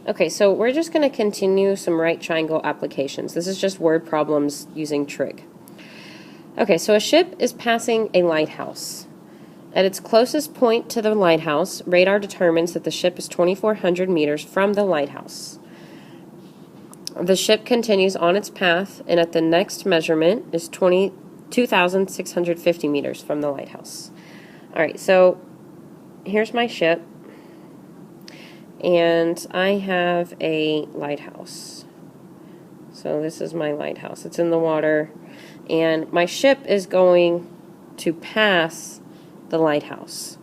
Okay, so we're just going to continue some right triangle applications. This is just word problems using trig. Okay, so a ship is passing a lighthouse. At its closest point to the lighthouse, radar determines that the ship is 2,400 meters from the lighthouse. The ship continues on its path, and at the next measurement is 2,650 meters from the lighthouse. All right, so here's my ship, and I have a lighthouse. So this is my lighthouse. It's in the water, and my ship is going to pass the lighthouse.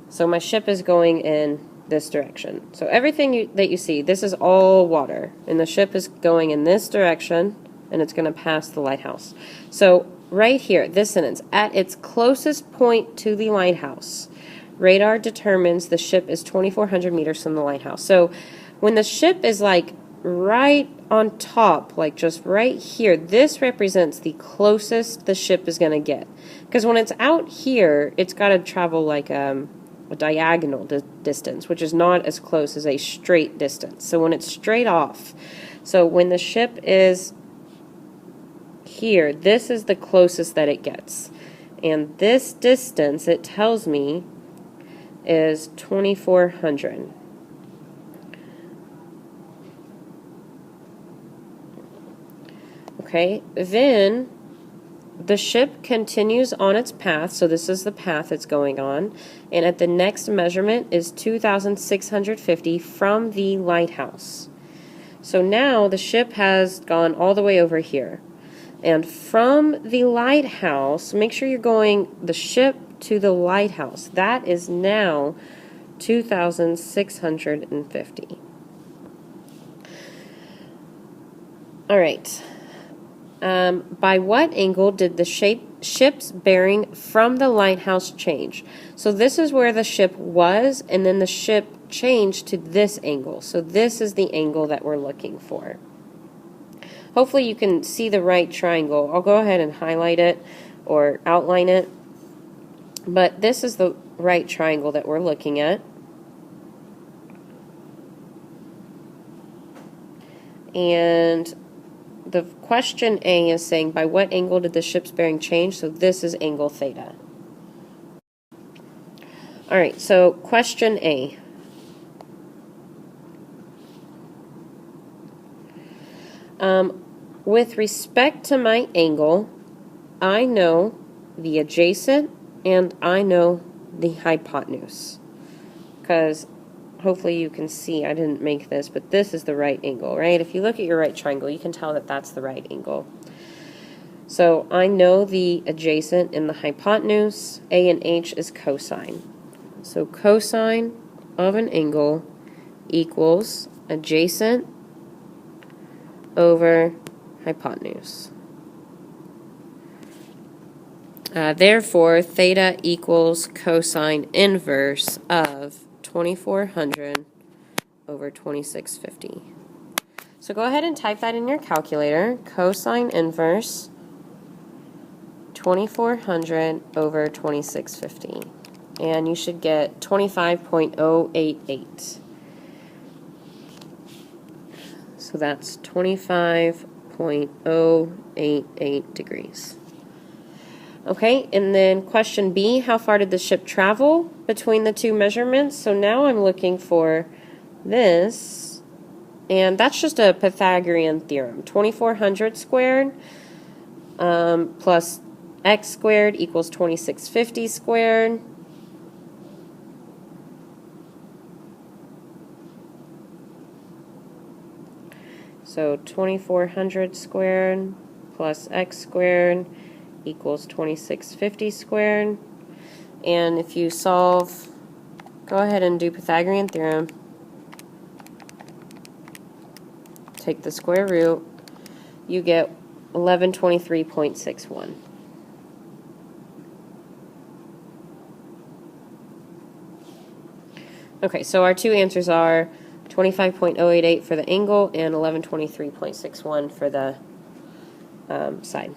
So my ship is going in this direction. So everything that you see, this is all water, and the ship is going in this direction, and it's going to pass the lighthouse. So right here, this sentence, at its closest point to the lighthouse, radar determines the ship is 2,400 meters from the lighthouse. So when the ship is like right on top, like just right here, this represents the closest the ship is going to get. Because when it's out here, it's got to travel like a diagonal distance, which is not as close as a straight distance. So when it's straight off, so when the ship is here, this is the closest that it gets. And this distance, it tells me, is 2,400. Okay, then the ship continues on its path, so this is the path it's going on, and at the next measurement is 2,650 from the lighthouse. So now the ship has gone all the way over here. And from the lighthouse, make sure you're going the ship to the lighthouse. That is now 2,650. All right. By what angle did the ship's bearing from the lighthouse change? So this is where the ship was, and then the ship changed to this angle. So this is the angle that we're looking for. Hopefully you can see the right triangle. I'll go ahead and highlight it or outline it. But this is the right triangle that we're looking at. And the question A is saying, by what angle did the ship's bearing change? So this is angle theta. All right, so question A. With respect to my angle, I know the adjacent and I know the hypotenuse. Because hopefully you can see, I didn't make this, but this is the right angle, right? If you look at your right triangle, you can tell that that's the right angle. So I know the adjacent and the hypotenuse. A and H is cosine. So cosine of an angle equals adjacent over hypotenuse. Therefore, theta equals cosine inverse of 2,400 over 2,650. So go ahead and type that in your calculator. Cosine inverse 2,400 over 2,650. And you should get 25.088. So that's 25.088 degrees. Okay, and then question B, how far did the ship travel between the two measurements? So now I'm looking for this, and that's just a Pythagorean theorem. 2,400 squared plus x squared equals 2,650 squared. So 2,400 squared plus x squared equals 2,650 squared. And if you solve, go ahead and do Pythagorean theorem. Take the square root, you get 1123.61. Okay, so our two answers are 25.088 for the angle and 1123.61 for the side.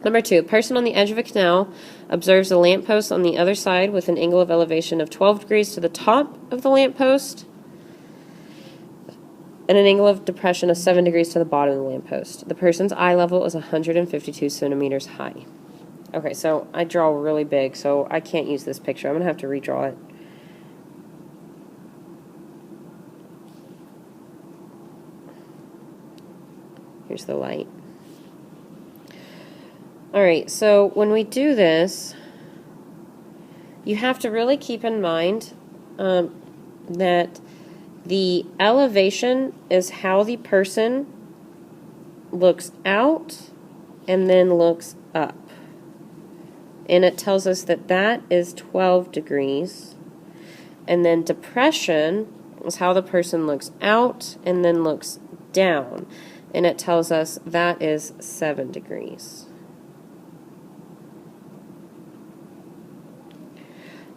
Number 2, a person on the edge of a canal observes a lamppost on the other side with an angle of elevation of 12 degrees to the top of the lamppost and an angle of depression of 7 degrees to the bottom of the lamppost. The person's eye level is 152 centimeters high. Okay, so I draw really big, so I can't use this picture. I'm going to have to redraw it. Here's the light. Alright, so when we do this, you have to really keep in mind that the elevation is how the person looks out and then looks up. And it tells us that that is 12 degrees. And then depression is how the person looks out and then looks down. And it tells us that is 7 degrees.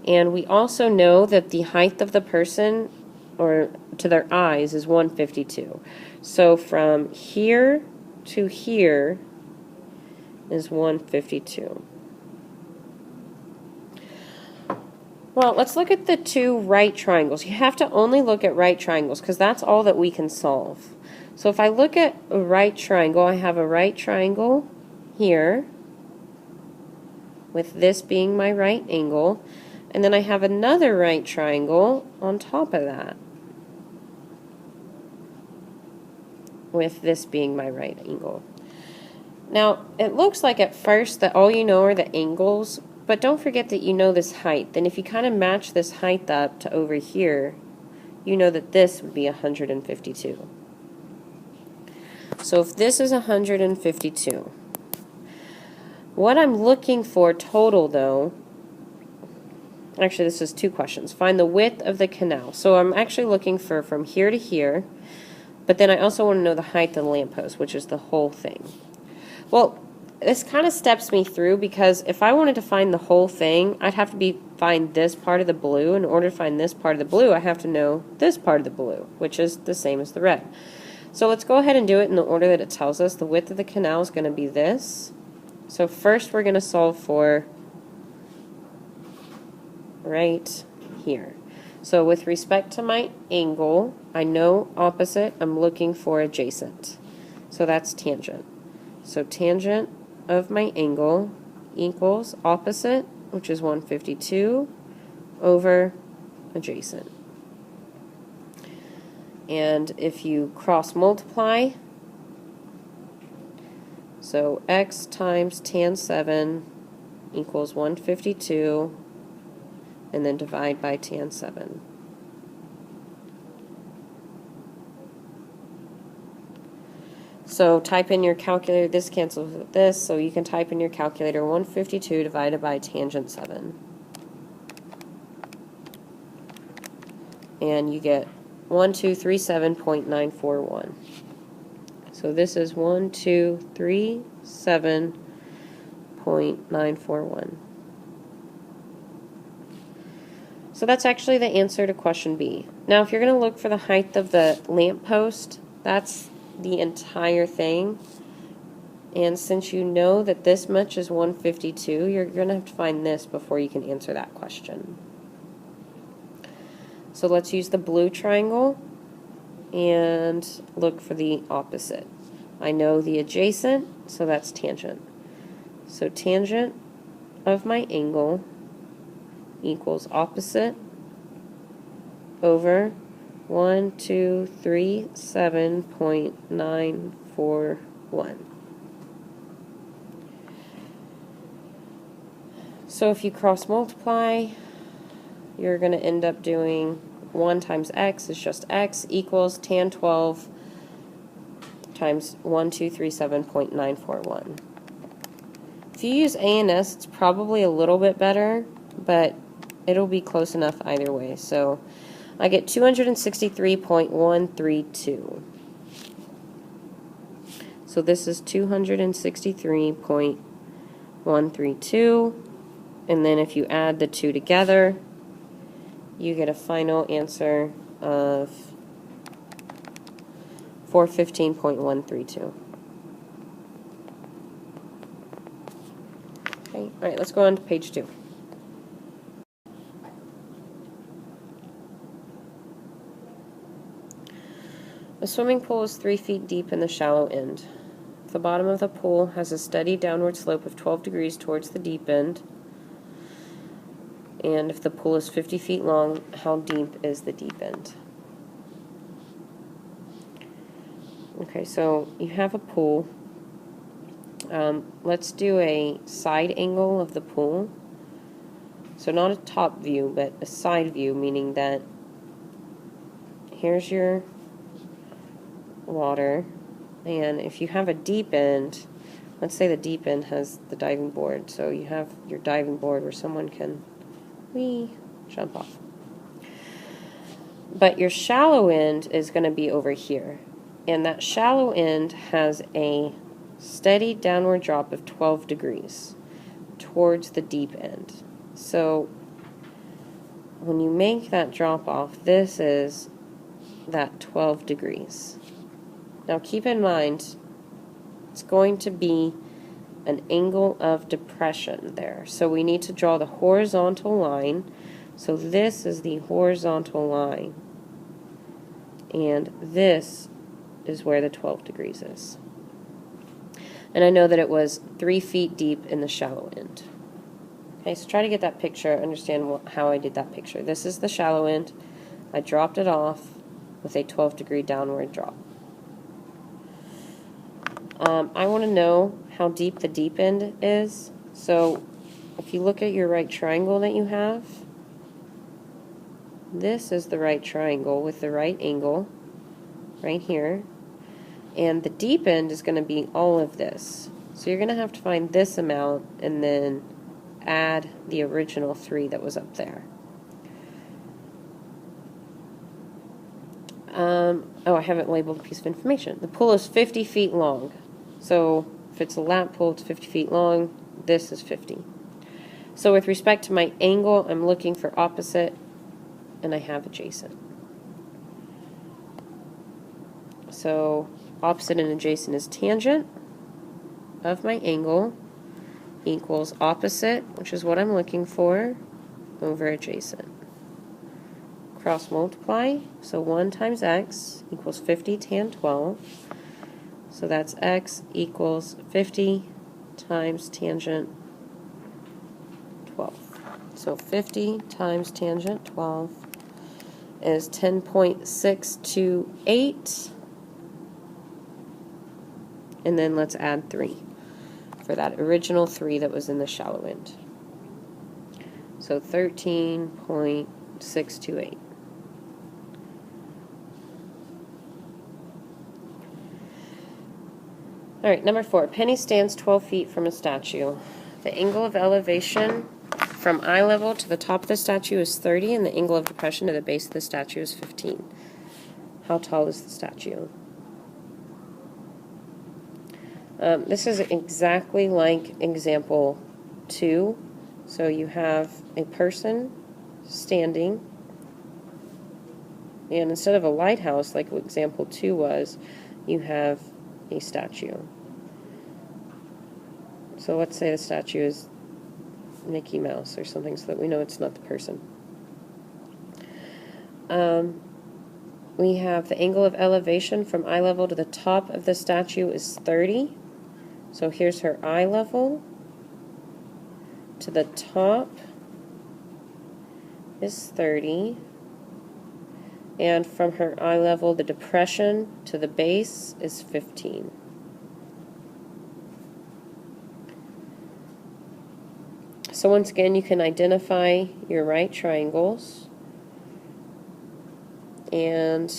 And we also know that the height of the person, or to their eyes, is 152. So from here to here is 152. Well, let's look at the two right triangles. You have to only look at right triangles because that's all that we can solve. So if I look at a right triangle, I have a right triangle here, with this being my right angle, and then I have another right triangle on top of that, with this being my right angle. Now, it looks like at first that all you know are the angles, but don't forget that you know this height. Then if you kind of match this height up to over here, you know that this would be 152. So if this is 152, what I'm looking for total though, actually this is two questions. Find the width of the canal. So I'm actually looking for from here to here, but then I also want to know the height of the lamppost, which is the whole thing. Well, this kind of steps me through because if I wanted to find the whole thing, I'd have to find this part of the blue. In order to find this part of the blue, I have to know this part of the blue, which is the same as the red. So let's go ahead and do it in the order that it tells us. The width of the canal is going to be this. So first we're going to solve for right here. So with respect to my angle, I know opposite, I'm looking for adjacent. So that's tangent. So tangent of my angle equals opposite, which is 152, over adjacent. And if you cross multiply, so x times tan 7 equals 152, and then divide by tan 7. So type in your calculator, this cancels with this, so you can type in your calculator 152 divided by tangent 7. And you get 1237.941. So this is 1237.941. So that's actually the answer to question B. Now if you're going to look for the height of the lamppost, that's the entire thing. And since you know that this much is 152, you're going to have to find this before you can answer that question. So let's use the blue triangle and look for the opposite. I know the adjacent, so that's tangent. So tangent of my angle equals opposite over 1237.941. So if you cross multiply, you're going to end up doing 1 times x is just x equals tan 12 times 1237.941. If you use ANS, it's probably a little bit better, but it'll be close enough either way. So I get 263.132. So this is 263.132, and then if you add the two together, you get a final answer of 415.132. Okay, all right, let's go on to page 2. The swimming pool is 3 feet deep in the shallow end. If the bottom of the pool has a steady downward slope of 12 degrees towards the deep end, and if the pool is 50 feet long, how deep is the deep end? Okay, so you have a pool. Let's do a side angle of the pool. So not a top view, but a side view, meaning that here's your water, and if you have a deep end, let's say the deep end has the diving board, so you have your diving board where someone can jump off. But your shallow end is going to be over here, and that shallow end has a steady downward drop of 12 degrees towards the deep end. So when you make that drop off, this is that 12 degrees. Now keep in mind, it's going to be an angle of depression there. So we need to draw the horizontal line. So this is the horizontal line. And this is where the 12 degrees is. And I know that it was 3 feet deep in the shallow end. Okay, so try to get that picture, understand how I did that picture. This is the shallow end. I dropped it off with a 12-degree downward drop. I want to know how deep the deep end is. So if you look at your right triangle that you have, this is the right triangle with the right angle right here. And the deep end is going to be all of this. So you're going to have to find this amount and then add the original 3 that was up there. Oh, I haven't labeled a piece of information. The pool is 50 feet long. So if it's a lap pool, it's 50 feet long. This is 50. So with respect to my angle, I'm looking for opposite, and I have adjacent. So opposite and adjacent is tangent of my angle equals opposite, which is what I'm looking for, over adjacent. Cross multiply, so 1 times x equals 50 tan 12. So that's x equals 50 times tangent 12. So 50 times tangent 12 is 10.628. And then let's add 3 for that original 3 that was in the shallow end. So 13.628. All right, number 4. Penny stands 12 feet from a statue. The angle of elevation from eye level to the top of the statue is 30, and the angle of depression to the base of the statue is 15. How tall is the statue? This is exactly like example 2. So you have a person standing, and instead of a lighthouse like example 2 was, you have a statue. So let's say the statue is Mickey Mouse or something so that we know it's not the person. We have the angle of elevation from eye level to the top of the statue is 30. So here's her eye level. To the top is 30. And from her eye level, the depression to the base is 15. So once again, you can identify your right triangles. And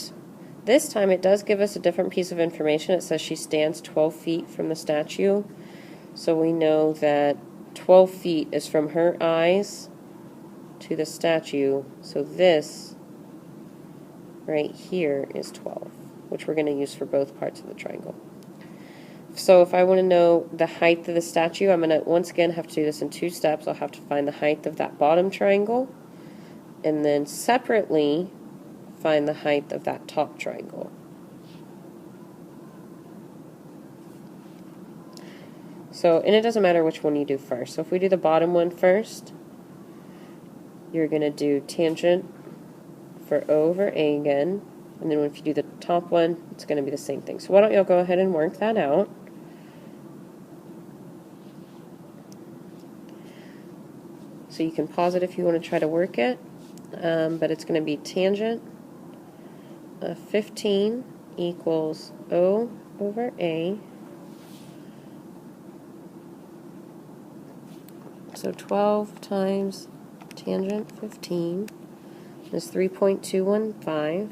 this time it does give us a different piece of information. It says she stands 12 feet from the statue. So we know that 12 feet is from her eyes to the statue. So this right here is 12, which we're going to use for both parts of the triangle. So if I want to know the height of the statue, I'm going to once again have to do this in 2 steps. I'll have to find the height of that bottom triangle, and then separately find the height of that top triangle. So, and it doesn't matter which one you do first. So if we do the bottom one first, you're going to do tangent for over A again, And then if you do the top one, it's going to be the same thing. So why don't y'all go ahead and work that out. So you can pause it if you want to try to work it. But it's going to be tangent of 15 equals O over A. So 12 times tangent 15 is 3.215.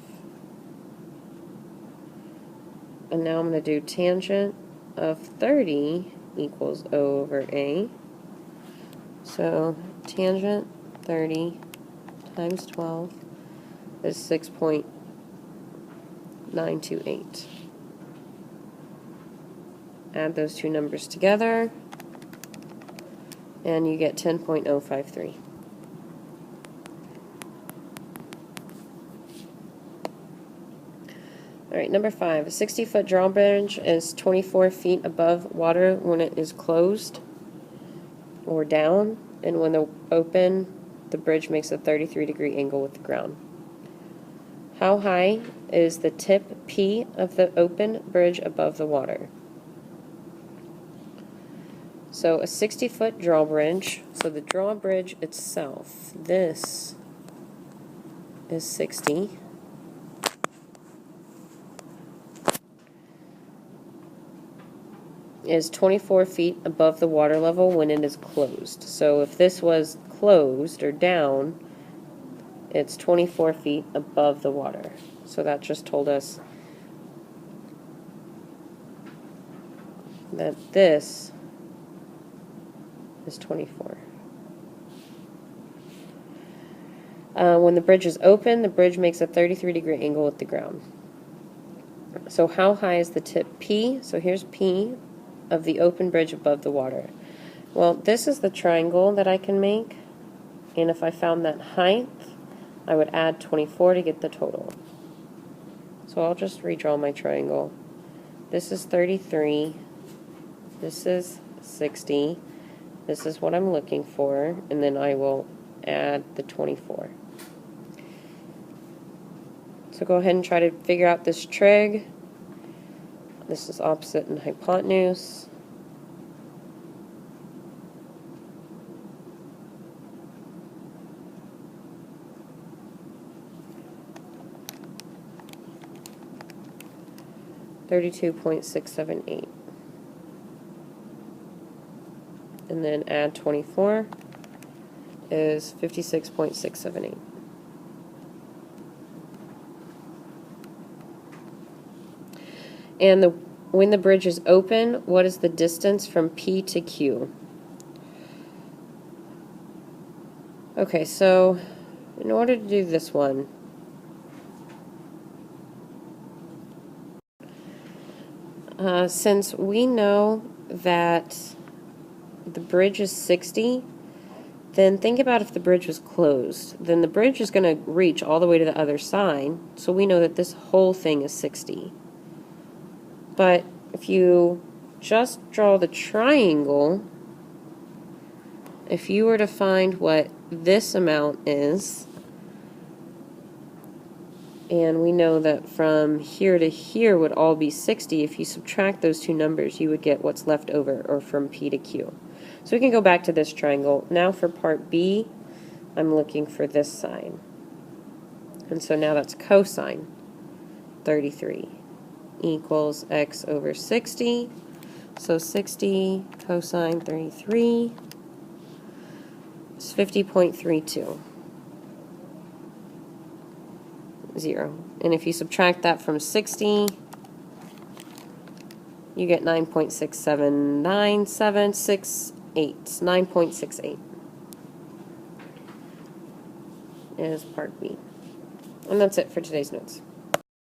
And now I'm going to do tangent of 30 equals O over A. So tangent 30 times 12 is 6.928. Add those two numbers together, and you get 10.053. All right, number 5. A 60-foot drawbridge is 24 feet above water when it is closed or down, and when they're open, the bridge makes a 33-degree angle with the ground. How high is the tip P of the open bridge above the water? So a 60-foot drawbridge, so the drawbridge itself, this is 60. Is 24 feet above the water level when it is closed. So if this was closed or down, it's 24 feet above the water. So that just told us that this is 24. When the bridge is open, the bridge makes a 33-degree angle with the ground. So how high is the tip P? So here's P of the open bridge above the water. Well, this is the triangle that I can make, and if I found that height, I would add 24 to get the total. So I'll just redraw my triangle. This is 33, this is 60, this is what I'm looking for, and then I will add the 24. So go ahead and try to figure out this trig. This is opposite and hypotenuse. $32.678. And then add 24 is 56.678. And when the bridge is open, what is the distance from P to Q? Okay, so in order to do this one, since we know that the bridge is 60, then think about if the bridge was closed. Then the bridge is going to reach all the way to the other side, so we know that this whole thing is 60. But if you just draw the triangle, if you were to find what this amount is, and we know that from here to here would all be 60, if you subtract those two numbers, you would get what's left over, or from P to Q. So we can go back to this triangle. Now for part B, I'm looking for this side. And so now that's cosine 33 equals x over 60. So 60 cosine 33 is 50.32. 0. And if you subtract that from 60, you get 9.67978. 9.68 is part B. And that's it for today's notes.